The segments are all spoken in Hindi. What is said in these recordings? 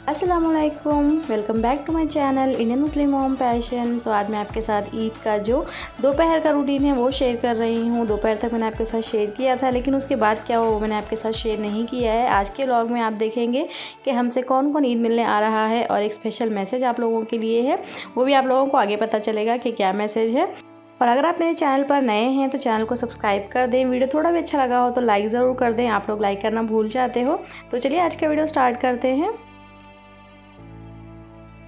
अस्सलामुअलैकुम, welcome back to my channel Indian Muslim home passion. तो आज मैं आपके साथ ईद का जो दोपहर का रूटीन है वो शेयर कर रही हूँ। दोपहर तक मैंने आपके साथ शेयर किया था, लेकिन उसके बाद क्या वो मैंने आपके साथ शेयर नहीं किया है। आज के व्लॉग में आप देखेंगे कि हमसे कौन कौन ईद मिलने आ रहा है और एक स्पेशल मैसेज आप लोगों के लिए है, वो भी आप लोगों को आगे पता चलेगा कि क्या मैसेज है। और अगर आप मेरे चैनल पर नए हैं तो चैनल को सब्सक्राइब कर दें। वीडियो थोड़ा भी अच्छा लगा हो तो लाइक ज़रूर कर दें, आप लोग लाइक करना भूल जाते हो। तो चलिए आज का वीडियो स्टार्ट करते हैं।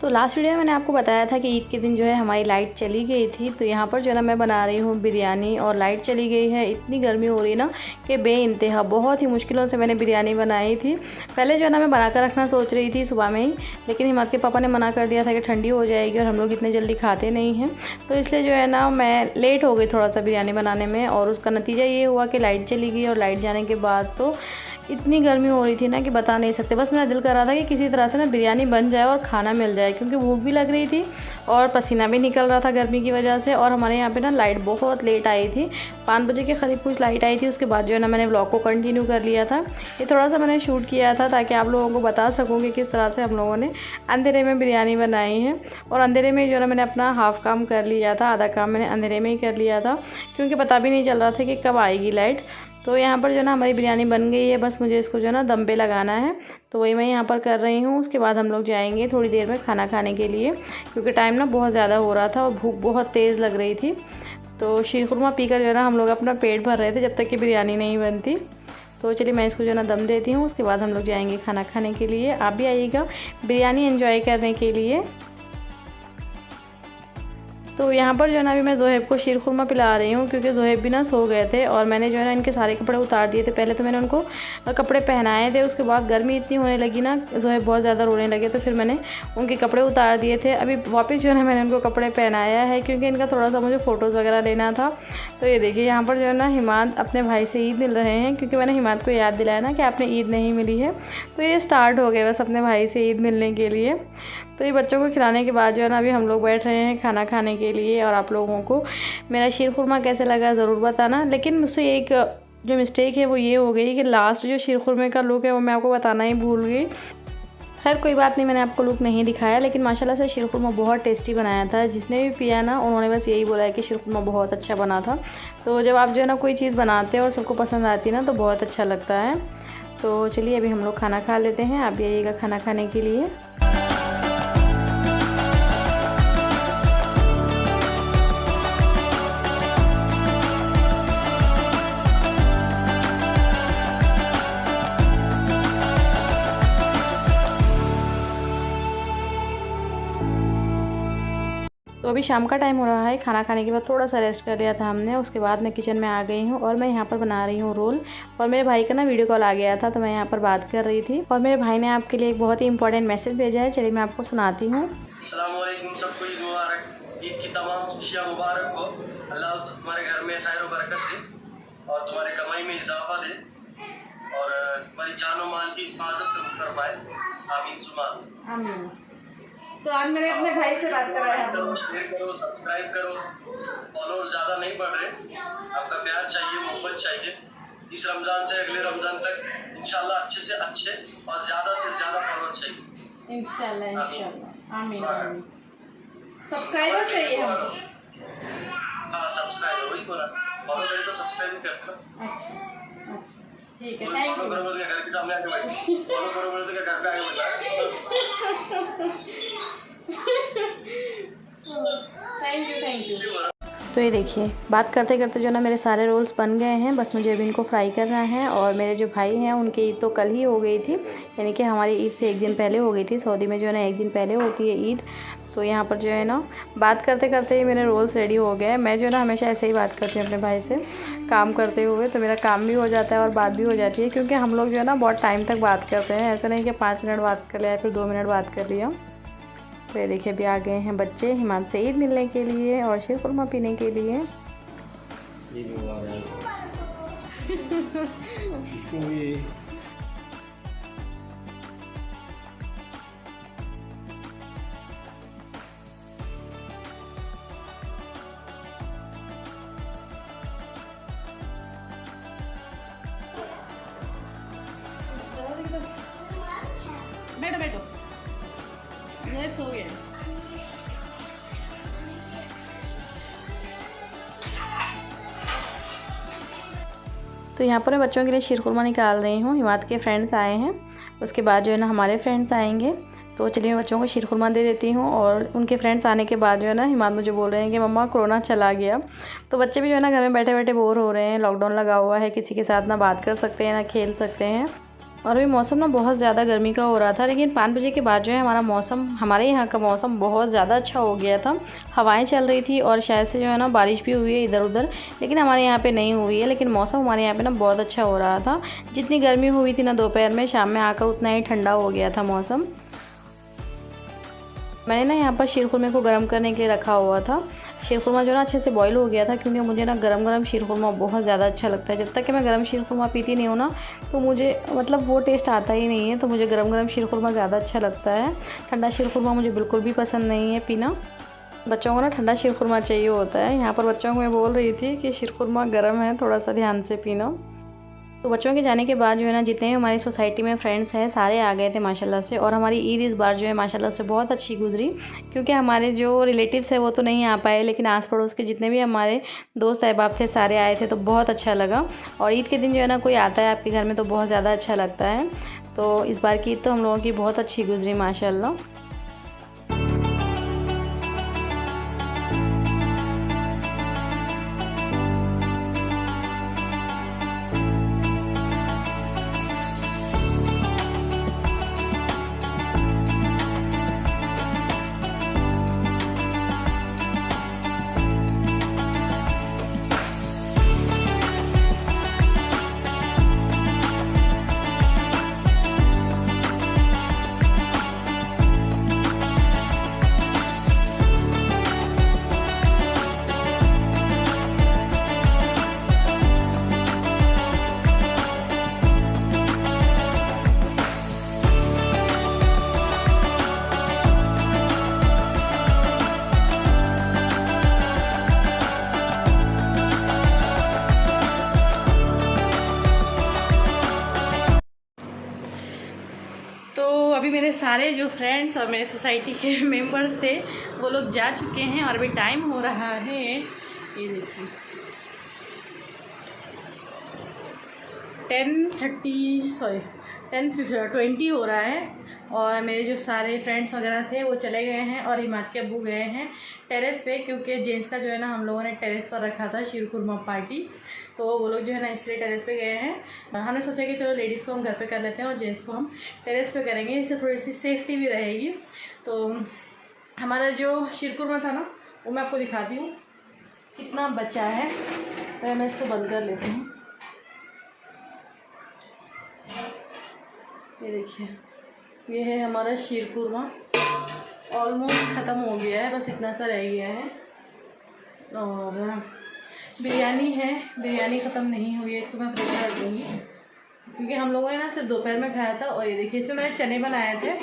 तो लास्ट वीडियो में मैंने आपको बताया था कि ईद के दिन जो है हमारी लाइट चली गई थी। तो यहाँ पर जो है ना मैं बना रही हूँ बिरयानी और लाइट चली गई है। इतनी गर्मी हो रही ना कि बेइंतहा, बहुत ही मुश्किलों से मैंने बिरयानी बनाई थी। पहले जो है ना मैं बनाकर रखना सोच रही थी सुबह में ही, लेकिन हिम्मत के पापा ने मना कर दिया था कि ठंडी हो जाएगी और हम लोग इतने जल्दी खाते नहीं हैं। तो इसलिए जो है ना मैं लेट हो गई थोड़ा सा बिरयानी बनाने में, और उसका नतीजा ये हुआ कि लाइट चली गई। और लाइट जाने के बाद तो इतनी गर्मी हो रही थी ना कि बता नहीं सकते। बस मेरा दिल कर रहा था कि किसी तरह से ना बिरयानी बन जाए और खाना मिल जाए, क्योंकि भूख भी लग रही थी और पसीना भी निकल रहा था गर्मी की वजह से। और हमारे यहाँ पे ना लाइट बहुत लेट आई थी, 5 बजे के करीब कुछ लाइट आई थी। उसके बाद जो है ना मैंने व्लॉग को कंटिन्यू कर लिया था। ये थोड़ा सा मैंने शूट किया था ताकि आप लोगों को बता सकूँ कि किस तरह से हम लोगों ने अंधेरे में बिरयानी बनाई है। और अंधेरे में जो है ना मैंने अपना हाफ़ काम कर लिया था, आधा काम मैंने अंधेरे में ही कर लिया था, क्योंकि पता भी नहीं चल रहा था कि कब आएगी लाइट। तो यहाँ पर जो है ना हमारी बिरयानी बन गई है, बस मुझे इसको जो है ना दम पे लगाना है। तो वही मैं यहाँ पर कर रही हूँ। उसके बाद हम लोग जाएंगे थोड़ी देर में खाना खाने के लिए, क्योंकि टाइम ना बहुत ज़्यादा हो रहा था और भूख बहुत तेज़ लग रही थी। तो शीरखुरमा पीकर जो है ना हम लोग अपना पेट भर रहे थे जब तक कि बिरयानी नहीं बनती। तो चलिए मैं इसको जो है ना दम देती हूँ, उसके बाद हम लोग जाएंगे खाना खाने के लिए। आप भी आइएगा बिरयानी एंजॉय करने के लिए। तो यहाँ पर जो है ना अभी मैं ज़ोहेब को शीरखुरमा पिला रही हूँ, क्योंकि ज़ोहेब भी ना सो गए थे और मैंने जो है ना इनके सारे कपड़े उतार दिए थे। पहले तो मैंने उनको कपड़े पहनाए थे, उसके बाद गर्मी इतनी होने लगी ना, ज़ोहेब बहुत ज़्यादा रोने लगे, तो फिर मैंने उनके कपड़े उतार दिए थे। अभी वापस जो है ना मैंने उनको कपड़े पहनाया है, क्योंकि इनका थोड़ा सा मुझे फ़ोटोज़ वगैरह लेना था। तो ये देखिए यहाँ पर जो है ना हिमाद अपने भाई से ईद मिल रहे हैं, क्योंकि मैंने हिमाद को याद दिलाया ना कि आपने ईद नहीं मिली है। तो ये स्टार्ट हो गए बस अपने भाई से ईद मिलने के लिए। तो ये बच्चों को खिलाने के बाद जो है ना अभी हम लोग बैठ रहे हैं खाना खाने के लिए। और आप लोगों को मेरा शीरखुरमा कैसे लगा ज़रूर बताना। लेकिन मुझसे एक जो मिस्टेक है वो ये हो गई कि लास्ट जो शीरखुरमे का लुक है वो मैं आपको बताना ही भूल गई। खैर कोई बात नहीं, मैंने आपको लुक नहीं दिखाया, लेकिन माशाल्लाह से शीरखुरमा बहुत टेस्टी बनाया था। जिसने भी पिया ना उन्होंने बस यही बोला है कि शीरखुरमा बहुत अच्छा बना था। तो जब आप जो है ना कोई चीज़ बनाते हैं और सबको पसंद आती है ना तो बहुत अच्छा लगता है। तो चलिए अभी हम लोग खाना खा लेते हैं, आप भी आइएगा खाना खाने के लिए। तो अभी शाम का टाइम हो रहा है। खाना खाने के बाद थोड़ा सा रेस्ट कर लिया था हमने। उसके बाद मैं किचन में आ गई हूँ और मैं यहाँ पर बना रही हूँ रोल। और मेरे भाई का ना वीडियो कॉल आ गया था, तो मैं यहाँ पर बात कर रही थी। और मेरे भाई ने आपके लिए एक बहुत ही इंपॉर्टेंट मैसेज भेजा है, चलिए मैं आपको सुनाती हूँ। अस्सलाम वालेकुम, सबको ईद मुबारक। ईद की तमाम खुशियाँ मुबारक हो। अल्लाह तुम्हारे घर में खैर बरकत दे और तुम्हारे कमाई में इजाफा दे और तुम्हारी जानो माल की हिफाजत कर पाए। आमीन सुमा आमीन। तो आज मैंने अपने भाई से बात कराया। शेयर करो, सब्सक्राइब करो। फॉलोअर्स ज़्यादा नहीं बढ़ रहे, आपका प्यार चाहिए, मोहब्बत चाहिए। इस रमज़ान से अगले रमज़ान तक इंशाल्लाह अच्छे से अच्छे और ज़्यादा से ज़्यादा फॉलोअर चाहिए इंशाल्लाह इंशाल्लाह। आमीन आमीन। सब्सक्राइबर चाहिए हमको। हाँ सब्सक्राइबर, वही बोला, फॉलो करें तो सब्सक्राइब भी करते ना। अच्छा ठीक है, थैंक फॉलो यू। करो बोल के घर के सामने आके बैठे, फॉलो करो बोल के घर पे आके बैठा। Thank you. तो ये देखिए बात करते करते जो ना मेरे सारे रोल्स बन गए हैं, बस मुझे अभी इनको फ्राई करना है। और मेरे जो भाई हैं उनकी ईद तो कल ही हो गई थी, यानी कि हमारी ईद से एक दिन पहले हो गई थी। सऊदी में जो है ना एक दिन पहले होती है ईद। तो यहाँ पर जो है ना बात करते करते ही मेरे रोल्स रेडी हो गए। मैं जो है ना हमेशा ऐसे ही बात करती हूँ अपने भाई से काम करते हुए, तो मेरा काम भी हो जाता है और बात भी हो जाती है, क्योंकि हम लोग जो है ना बहुत टाइम तक बात करते हैं। ऐसा नहीं कि 5 मिनट बात कर लिया फिर 2 मिनट बात कर लिया। तो ये देखिए अभी आ गए हैं बच्चे हिमाद से ईद मिलने के लिए और शीरखुरमा पीने के लिए। इसको भी बैठो बैठो। है, सो गया। तो यहाँ पर मैं बच्चों के लिए शीरकुरमा निकाल रही हूँ। हिमाद के फ्रेंड्स आए हैं, उसके बाद जो है ना हमारे फ्रेंड्स आएंगे। तो चलिए मैं बच्चों को शीरकुरमा दे देती हूँ। और उनके फ्रेंड्स आने के बाद जो है ना हिमाद मुझे बोल रहे हैं कि मम्मा कोरोना चला गया। तो बच्चे भी जो है ना घर में बैठे बैठे बोर हो रहे हैं, लॉकडाउन लगा हुआ है, किसी के साथ ना बात कर सकते हैं ना खेल सकते हैं। और अभी मौसम ना बहुत ज़्यादा गर्मी का हो रहा था, लेकिन 5 बजे के बाद जो है हमारे यहाँ का मौसम बहुत ज़्यादा अच्छा हो गया था। हवाएं चल रही थी और शायद से जो है ना बारिश भी हुई है इधर उधर, लेकिन हमारे यहाँ पे नहीं हुई है। लेकिन मौसम हमारे यहाँ पे ना बहुत अच्छा हो रहा था। जितनी गर्मी हुई थी ना दोपहर में, शाम में आकर उतना ही ठंडा हो गया था मौसम। मैंने ना यहाँ पर शीरकुरमे को गर्म करने के लिए रखा हुआ था। शीरकुरमा जो ना अच्छे से बॉईल हो गया था, क्योंकि मुझे ना गरम गरम शीरकुरमा बहुत ज़्यादा अच्छा लगता है। जब तक कि मैं गरम शीरकुरमा पीती नहीं हूँ ना, तो मुझे मतलब वो टेस्ट आता ही नहीं है। तो मुझे गरम गरम शीरकुरमा ज़्यादा अच्छा लगता है। ठंडा शीरकुरमा मुझे बिल्कुल भी पसंद नहीं है पीना। बच्चों को ना ठंडा शीरकुरमा चाहिए होता है। यहाँ पर बच्चों को मैं बोल रही थी कि शीरकुरमा गर्म है, थोड़ा सा ध्यान से पीना। तो बच्चों के जाने के बाद जो है ना जितने भी हमारी सोसाइटी में फ्रेंड्स हैं सारे आ गए थे माशाल्लाह से। और हमारी ईद इस बार जो है माशाल्लाह से बहुत अच्छी गुजरी, क्योंकि हमारे जो रिलेटिव्स हैं वो तो नहीं आ पाए, लेकिन आस पड़ोस के जितने भी हमारे दोस्त अहबाब थे सारे आए थे। तो बहुत अच्छा लगा। और ईद के दिन जो है ना कोई आता है आपके घर में तो बहुत ज़्यादा अच्छा लगता है। तो इस बार की ईद तो हम लोगों की बहुत अच्छी गुजरी माशाल्लाह। अभी मेरे सारे जो फ्रेंड्स और मेरे सोसाइटी के मेंबर्स थे वो लोग जा चुके हैं। और अभी टाइम हो रहा है, ये देखिए 10:20 हो रहा है। और मेरे जो सारे फ्रेंड्स वगैरह थे वो चले गए हैं और हिमाद के अब्बू गए हैं टेरेस पे, क्योंकि जेंट्स का जो है ना हम लोगों ने टेरेस पर रखा था शीरकुरमा पार्टी। तो वो लोग जो है ना इसलिए टेरेस पे गए हैं। हमने सोचा कि चलो लेडीज़ को हम घर पे कर लेते हैं और जेंट्स को हम टेरेस पे करेंगे, इससे थोड़ी सी सेफ्टी भी रहेगी। तो हमारा जो शीरकुरमा था ना वो मैं आपको दिखाती हूँ कितना बचा है। तो मैं इसको बंद कर लेती हूँ। ये देखिए, ये है हमारा शीरकुरमा, ऑलमोस्ट ख़त्म हो गया है, बस इतना सा रह गया है। और बिरयानी है, बिरयानी ख़त्म नहीं हुई है, इसको मैं फ्रिज में रख दूँगी, क्योंकि हम लोगों ने ना सिर्फ दोपहर में खाया था। और ये देखिए इसमें मैंने चने बनाए थे।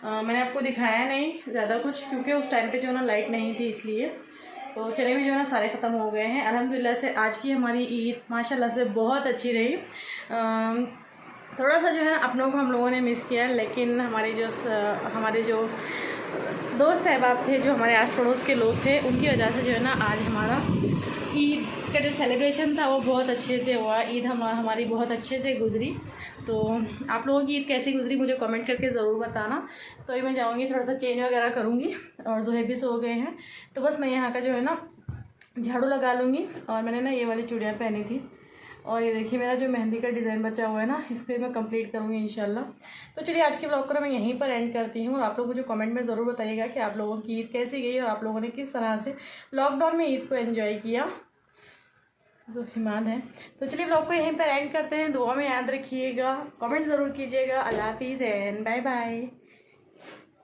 मैंने आपको दिखाया नहीं ज़्यादा कुछ, क्योंकि उस टाइम पे जो ना लाइट नहीं थी इसलिए। तो चने भी जो है ना सारे ख़त्म हो गए हैं। अल्हम्दुलिल्लाह से आज की हमारी ईद माशाल्लाह से बहुत अच्छी रही। थोड़ा सा जो है अपनों को हम लोगों ने मिस किया, लेकिन हमारे जो दोस्त अहबाब थे, जो हमारे आस पड़ोस के लोग थे, उनकी वजह से जो है ना आज हमारा ईद का जो सेलिब्रेशन था वो बहुत अच्छे से हुआ। ईद हमारी बहुत अच्छे से गुजरी। तो आप लोगों की ईद कैसी गुजरी मुझे कमेंट करके ज़रूर बताना। तो अभी मैं जाऊँगी, थोड़ा सा चेंज वगैरह करूँगी। और ज़ुहैब भी सो गए हैं, तो बस मैं यहाँ का जो है ना झाड़ू लगा लूँगी। और मैंने ना ये वाली चूड़ियाँ पहनी थी। और ये देखिए मेरा जो मेहंदी का डिज़ाइन बचा हुआ है ना, इसको मैं कंप्लीट करूँगी इंशाल्लाह। तो चलिए आज के ब्लॉग को मैं यहीं पर एंड करती हूँ। और आप लोग मुझे कमेंट में ज़रूर बताइएगा कि आप लोगों की ईद कैसी गई और आप लोगों ने किस तरह से लॉकडाउन में ईद को एंजॉय किया। तो हिमाद है। तो चलिए ब्लॉग को यहीं पर एंड करते हैं। दुआ में याद रखिएगा, कमेंट ज़रूर कीजिएगा। अल्लाह हाफिज़ एंड बाय बाय।